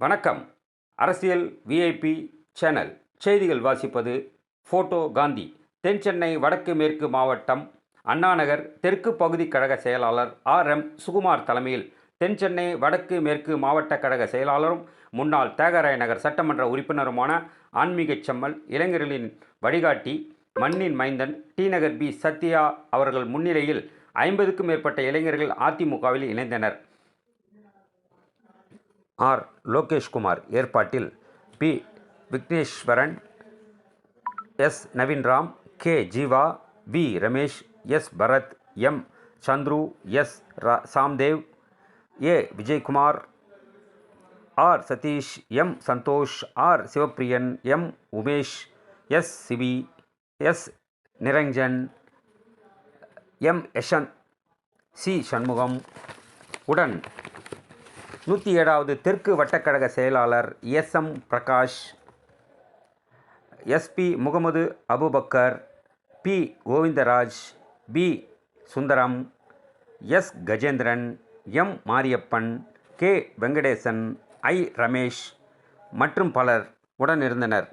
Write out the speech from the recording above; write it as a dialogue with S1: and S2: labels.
S1: வணக்கம். அரசியல் VIP channel செய்திகள் வாசிப்பது போட்டோ காந்தி. தென்சென்னை வடக்கு மேற்கு மாவட்டம் அண்ணாநகர் தெற்கு பகுதி கழக செயலாளர் RM சுகுமார் தலைமையில் தென்சென்னை வடக்கு மேற்கு மாவட்ட கழக செயலாளரும் முன்னாள் தியாகராய நகர் சட்டமன்ற உறுப்பினருமான ஆன்மீகச் செம்மல் இளைஞர்களின் வழிகாட்டி மண்ணின் மைந்தன் டிநகர் பி. சத்யா அவர்கள் முன்னிலையில் 50க்கும் மேற்பட்ட இளைஞர்கள் அதிமுகவில் இணைந்தனர். ஆர். லோகேஷ்குமார் ஏற்பாட்டில் P. Vigneshwaran, S. Naveenram, K. Jeeva, V. Ramesh, S. Bharath, M. Chandru, S. Samdev, A. Vijayakumar, R. Sathish, M. Santhosh, R. Sivapriyan, M. Umesh, S. Sivi, S. Niranjan, M. Yashanth, C. Shanmugam உடன் 107வது தெற்கு வட்டக்கழக செயலாளர் S M. Prakash, S P. Mohammed Abubakar, P. Govindaraj, P. Sundaram, S. Gajendran, M. Mariappan, K. Venkatesan, I. Ramesh மற்றும் பலர் உடனிருந்தனர்.